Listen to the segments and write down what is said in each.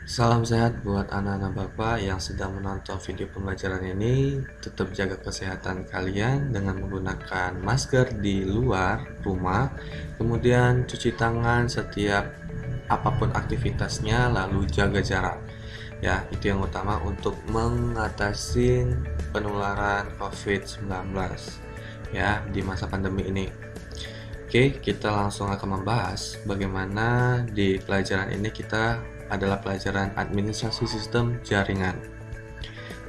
Salam sehat buat anak-anak Bapak yang sedang menonton video pembelajaran ini. Tetap jaga kesehatan kalian dengan menggunakan masker di luar rumah. Kemudian cuci tangan setiap apapun aktivitasnya, lalu jaga jarak. Ya, itu yang utama untuk mengatasi penularan COVID-19 ya di masa pandemi ini. Oke, kita langsung akan membahas bagaimana di pelajaran ini kita adalah pelajaran administrasi sistem jaringan.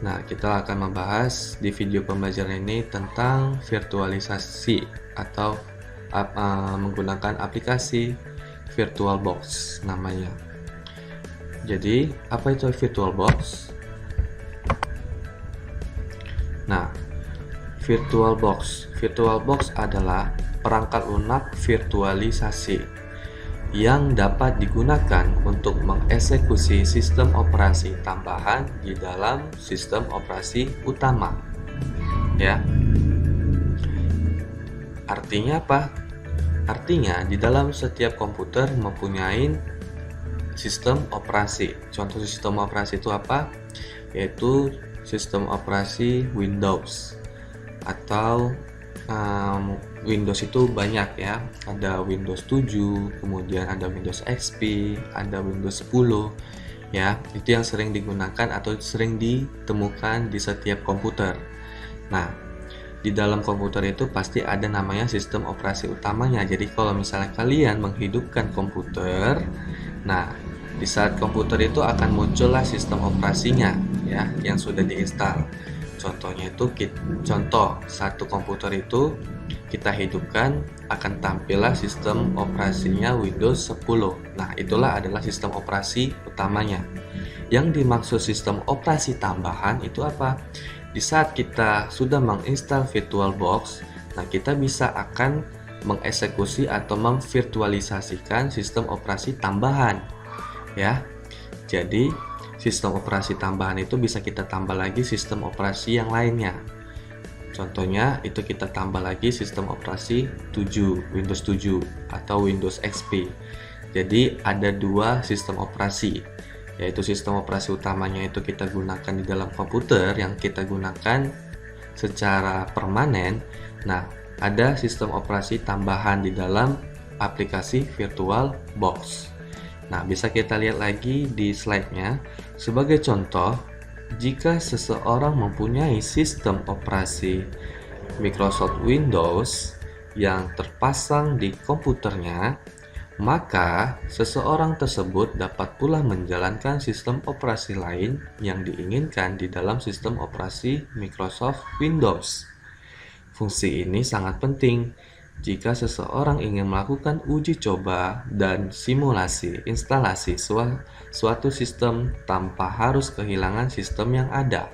Nah, kita akan membahas di video pembelajaran ini tentang virtualisasi atau menggunakan aplikasi VirtualBox namanya. Jadi, apa itu VirtualBox? Nah, VirtualBox adalah perangkat lunak virtualisasi yang dapat digunakan untuk mengeksekusi sistem operasi tambahan di dalam sistem operasi utama. Ya. Artinya apa? Artinya di dalam setiap komputer mempunyai sistem operasi. Contoh sistem operasi itu apa? Yaitu sistem operasi Windows atau Windows itu banyak ya, ada Windows 7, kemudian ada Windows XP, ada Windows 10 ya, itu yang sering digunakan atau sering ditemukan di setiap komputer. Nah, di dalam komputer itu pasti ada namanya sistem operasi utamanya. Jadi kalau misalnya kalian menghidupkan komputer, nah di saat komputer itu akan muncullah sistem operasinya ya yang sudah diinstal. Contohnya itu contoh satu komputer itu kita hidupkan akan tampillah sistem operasinya Windows 10. Nah, itulah adalah sistem operasi utamanya. Yang dimaksud sistem operasi tambahan itu apa? Di saat kita sudah menginstal VirtualBox, nah kita bisa akan mengeksekusi atau memvirtualisasikan sistem operasi tambahan. Ya. Jadi sistem operasi tambahan itu bisa kita tambah lagi sistem operasi yang lainnya. Contohnya itu kita tambah lagi sistem operasi 7, Windows 7 atau Windows XP. Jadi ada dua sistem operasi, yaitu sistem operasi utamanya itu kita gunakan di dalam komputer yang kita gunakan secara permanen. Nah, ada sistem operasi tambahan di dalam aplikasi VirtualBox. Nah, bisa kita lihat lagi di slide-nya. Sebagai contoh, jika seseorang mempunyai sistem operasi Microsoft Windows yang terpasang di komputernya, maka seseorang tersebut dapat pula menjalankan sistem operasi lain yang diinginkan di dalam sistem operasi Microsoft Windows. Fungsi ini sangat penting jika seseorang ingin melakukan uji coba dan simulasi instalasi suatu sistem tanpa harus kehilangan sistem yang ada.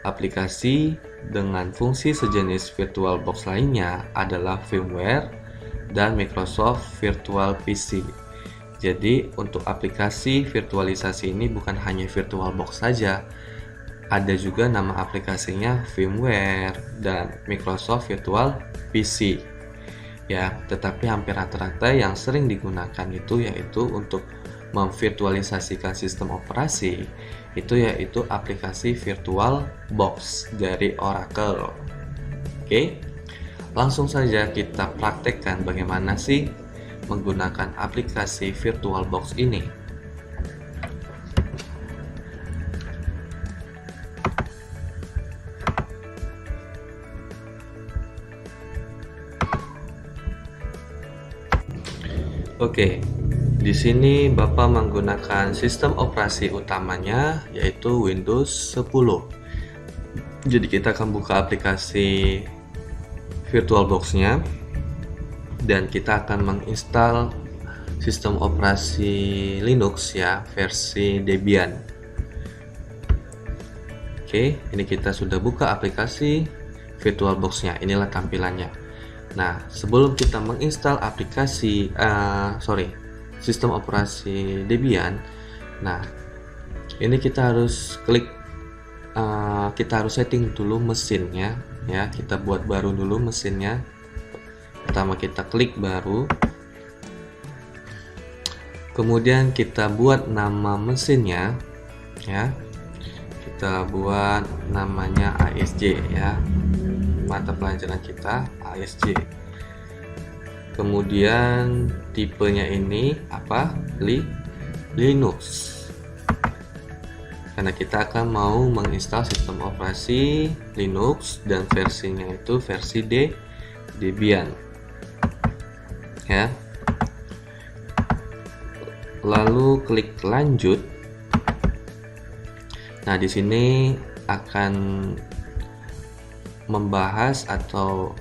Aplikasi dengan fungsi sejenis VirtualBox lainnya adalah VMware dan Microsoft Virtual PC. Jadi untuk aplikasi virtualisasi ini bukan hanya VirtualBox saja, ada juga nama aplikasinya VMware dan Microsoft Virtual PC. Ya, tetapi hampir rata-rata yang sering digunakan itu yaitu untuk memvirtualisasikan sistem operasi itu yaitu aplikasi VirtualBox dari Oracle. Oke, langsung saja kita praktekkan bagaimana sih menggunakan aplikasi VirtualBox ini. Oke, di sini Bapak menggunakan sistem operasi utamanya yaitu Windows 10. Jadi kita akan buka aplikasi VirtualBox-nya dan kita akan menginstal sistem operasi Linux ya, versi Debian. Oke, ini kita sudah buka aplikasi VirtualBox-nya. Inilah tampilannya. Nah, sebelum kita menginstal aplikasi sistem operasi Debian, nah ini kita harus klik, kita harus setting dulu mesinnya ya. Kita buat baru dulu mesinnya. Pertama kita klik baru, Kemudian kita buat nama mesinnya, ya. Kita buat namanya ASJ, ya. Mata pelajaran kita ASJ. Kemudian tipenya ini apa? Linux. Karena kita akan mau menginstal sistem operasi Linux dan versinya itu versi Debian, ya. Lalu klik lanjut. Nah, di sini akan membahas atau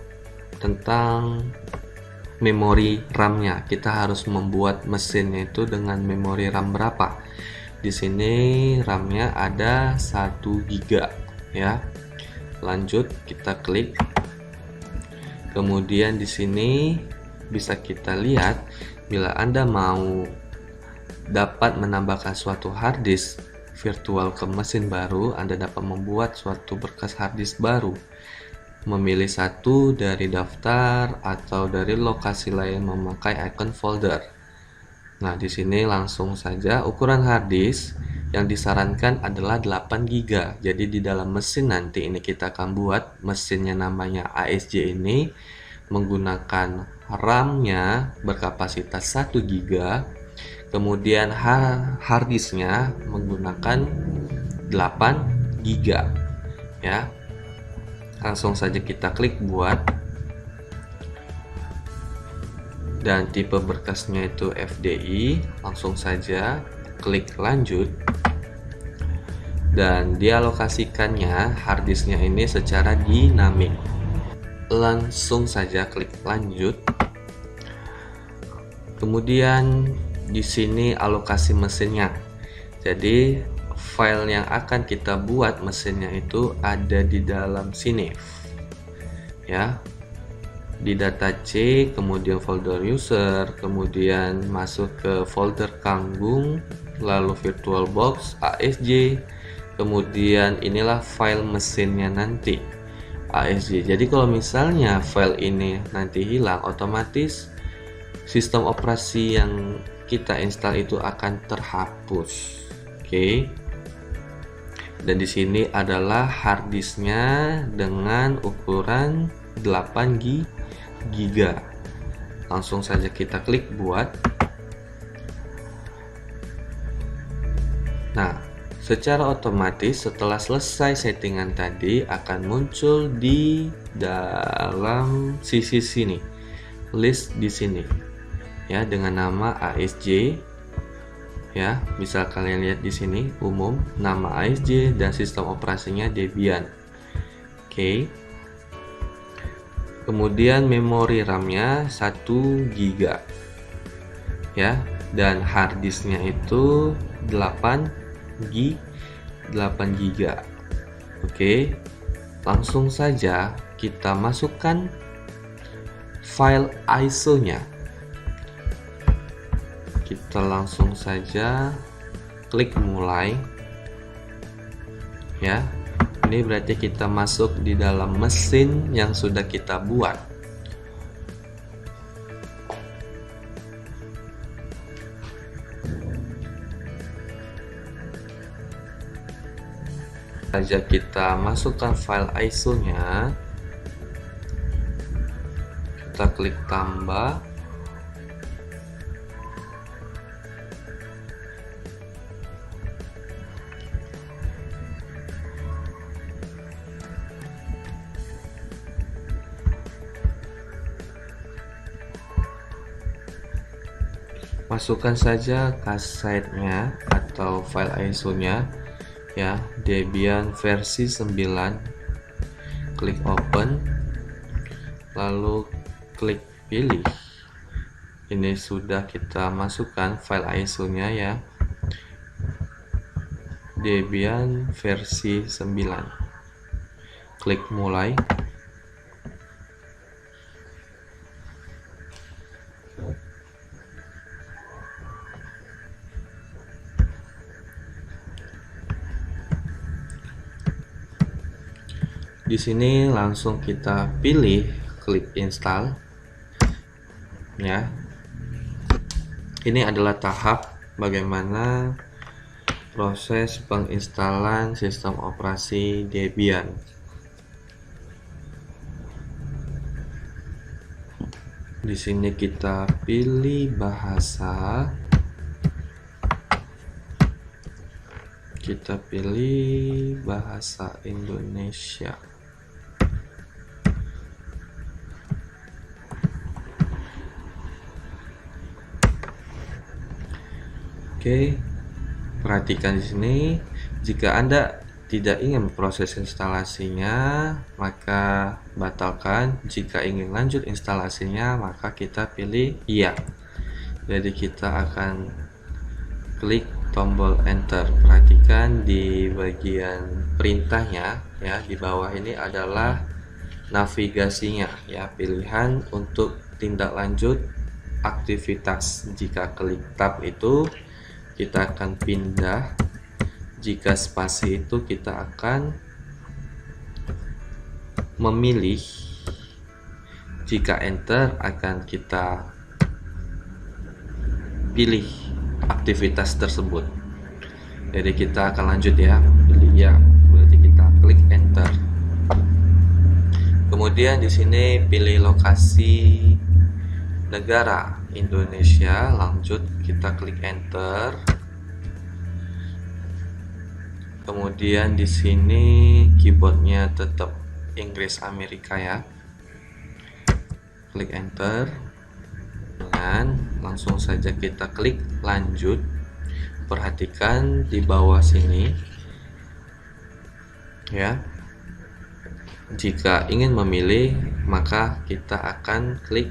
tentang memori RAM-nya. Kita harus membuat mesinnya itu dengan memori RAM berapa. Di sini RAM-nya ada 1 GB, ya. Lanjut, kita klik. Kemudian di sini bisa kita lihat bila Anda mau dapat menambahkan suatu hard disk virtual ke mesin baru, Anda dapat membuat suatu berkas hard disk baru. Memilih satu dari daftar atau dari lokasi lain memakai icon folder. Nah, di sini langsung saja ukuran hard disk yang disarankan adalah 8 GB. Jadi di dalam mesin nanti ini kita akan buat mesinnya namanya ASJ ini menggunakan RAM-nya berkapasitas 1 GB. Kemudian hard disknya menggunakan 8 GB, ya. Langsung saja kita klik buat, dan tipe berkasnya itu FDI. Langsung saja klik lanjut, dan dialokasikannya hard disknya ini secara dinamik. Langsung saja klik lanjut. Kemudian di sini alokasi mesinnya. Jadi file yang akan kita buat mesinnya itu ada di dalam sini, ya. Di data C, kemudian folder user, kemudian masuk ke folder Kanggung, lalu VirtualBox ASJ, kemudian inilah file mesinnya nanti ASJ. Jadi kalau misalnya file ini nanti hilang, otomatis sistem operasi yang kita install itu akan terhapus. Oke. Dan di sini adalah hard disknya dengan ukuran 8 GB. Langsung saja kita klik buat. Nah, secara otomatis setelah selesai settingan tadi akan muncul di dalam sisi sini, list di sini, ya, dengan nama ASJ, ya. Bisa kalian lihat di sini umum, nama ASJ dan sistem operasinya Debian. Oke. Kemudian memori RAM-nya 1 GB, ya, dan hard disknya itu 8 GB. Oke. Langsung saja kita masukkan file ISO-nya. Kita langsung saja klik mulai, ya. Ini berarti kita masuk di dalam mesin yang sudah kita buat. Saja kita masukkan file ISO-nya. Kita klik tambah. Masukkan saja kasetnya atau file ISO-nya, ya, Debian versi 9. Klik open, lalu klik pilih. Ini sudah kita masukkan file ISO-nya, ya, Debian versi 9. Klik mulai. Di sini langsung kita pilih klik install, ya. Ini adalah tahap bagaimana proses penginstalan sistem operasi Debian. Di sini kita pilih bahasa, kita pilih bahasa Indonesia. Oke, perhatikan di sini. Jika Anda tidak ingin proses instalasinya, maka batalkan. Jika ingin lanjut instalasinya, maka kita pilih iya. Jadi kita akan klik tombol enter. Perhatikan di bagian perintahnya ya, di bawah ini adalah navigasinya ya, pilihan untuk tindak lanjut aktivitas. Jika klik tab itu kita akan pindah, jika spasi itu kita akan memilih, jika enter akan kita pilih aktivitas tersebut. Jadi kita akan lanjut ya, pilih ya, berarti kita klik enter. Kemudian di sini pilih lokasi negara Indonesia, lanjut kita klik enter. Kemudian di sini keyboardnya tetap Inggris Amerika ya, klik enter dan langsung saja kita klik lanjut. Perhatikan di bawah sini ya, jika ingin memilih maka kita akan klik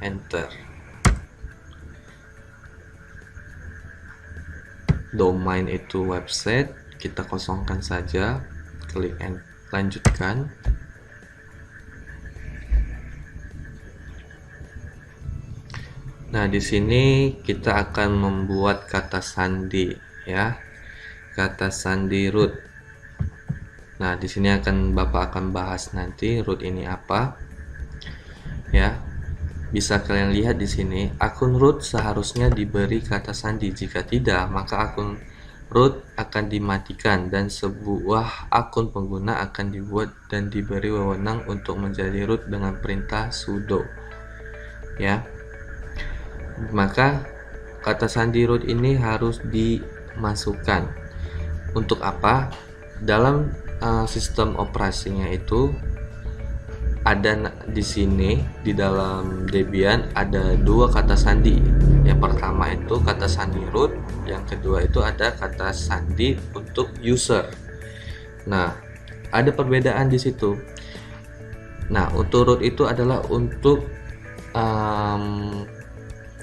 enter. Domain itu website, kita kosongkan saja, klik lanjutkan. Nah, di sini kita akan membuat kata sandi ya, kata sandi root. Nah, di sini Bapak akan bahas nanti root ini apa ya. Bisa kalian lihat di sini, akun root seharusnya diberi kata sandi. Jika tidak, maka akun root akan dimatikan dan sebuah akun pengguna akan dibuat dan diberi wewenang untuk menjadi root dengan perintah sudo ya. Maka kata sandi root ini harus dimasukkan. Untuk apa? Dalam sistem operasinya itu ada di sini, di dalam Debian ada dua kata sandi. Yang pertama itu kata sandi root, yang kedua itu ada kata sandi untuk user. Nah, ada perbedaan di situ. Nah, untuk root itu adalah untuk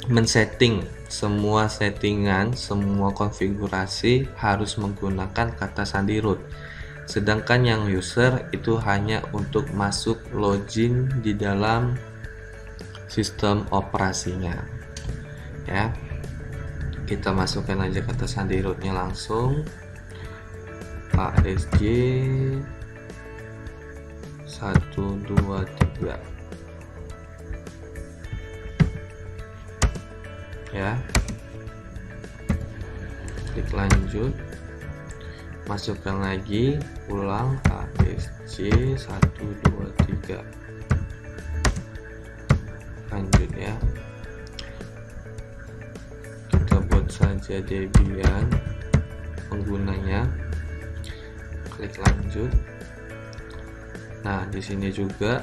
men-setting semua settingan, semua konfigurasi harus menggunakan kata sandi root. Sedangkan yang user itu hanya untuk masuk login di dalam sistem operasinya ya. Kita masukkan aja kata sandi rootnya langsung, ASJ 123 ya. Klik lanjut, masukkan lagi, ulang ASJ 123, lanjut ya. Kita buat saja Debian penggunanya, klik lanjut. Nah, di sini juga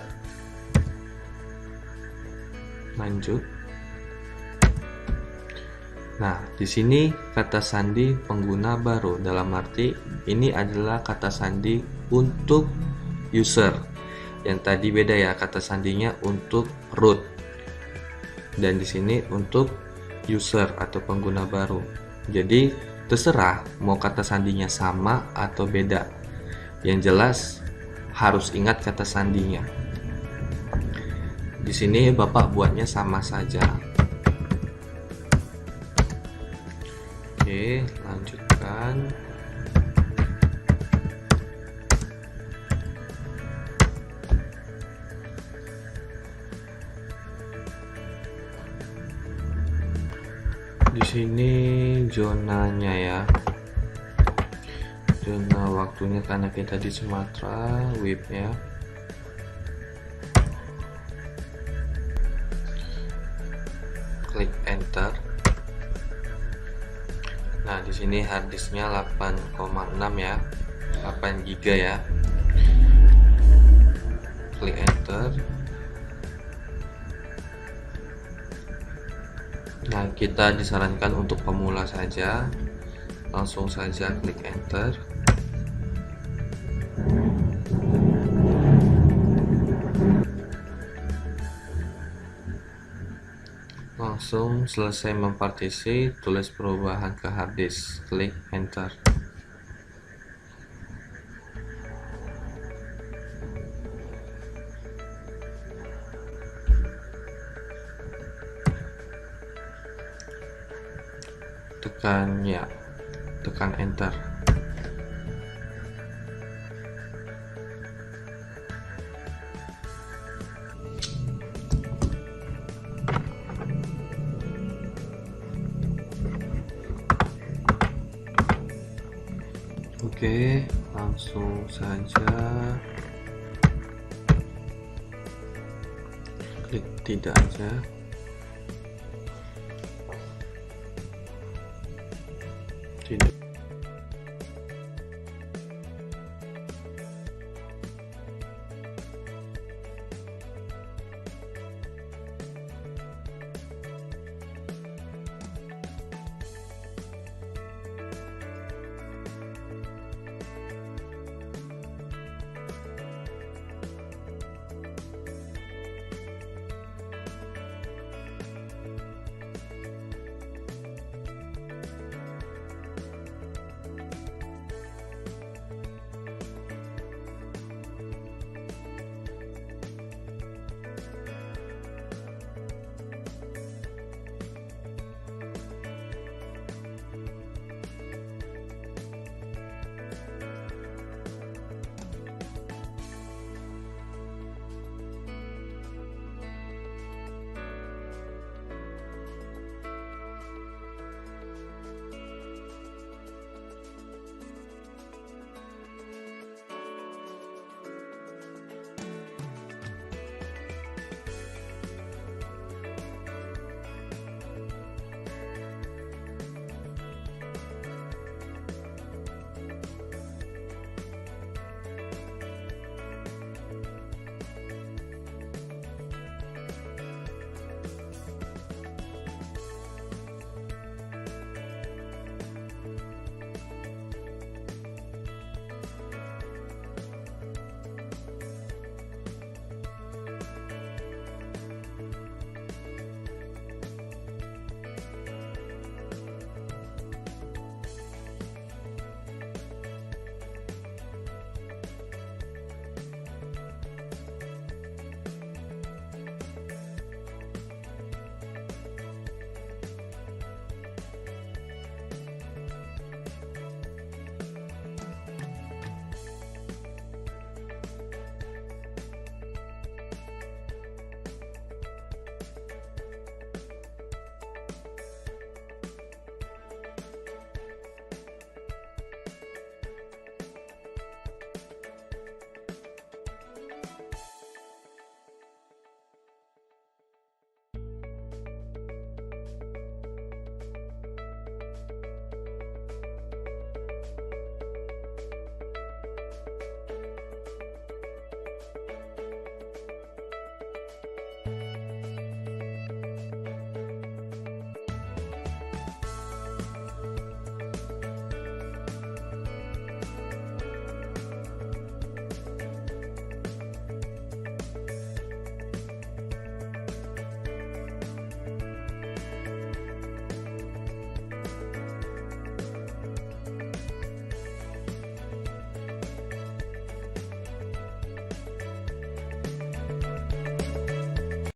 lanjut. Nah, di sini kata sandi pengguna baru, dalam arti ini adalah kata sandi untuk user. Yang tadi beda ya, kata sandinya untuk root. Dan di sini untuk user atau pengguna baru. Jadi terserah mau kata sandinya sama atau beda. Yang jelas harus ingat kata sandinya. Di sini Bapak buatnya sama saja. Oke, lanjutkan. Di sini zonanya ya, zona waktunya karena kita di Sumatera, WIP-nya. Klik enter. Nah, di sini harddisknya 8,6 ya, 8 GB ya. Klik enter. Nah, kita disarankan untuk pemula saja, langsung saja klik enter. Langsung selesai mempartisi, tulis perubahan ke harddisk, klik enter. Tekan enter. Oke, langsung saja klik tidak aja. Tidak.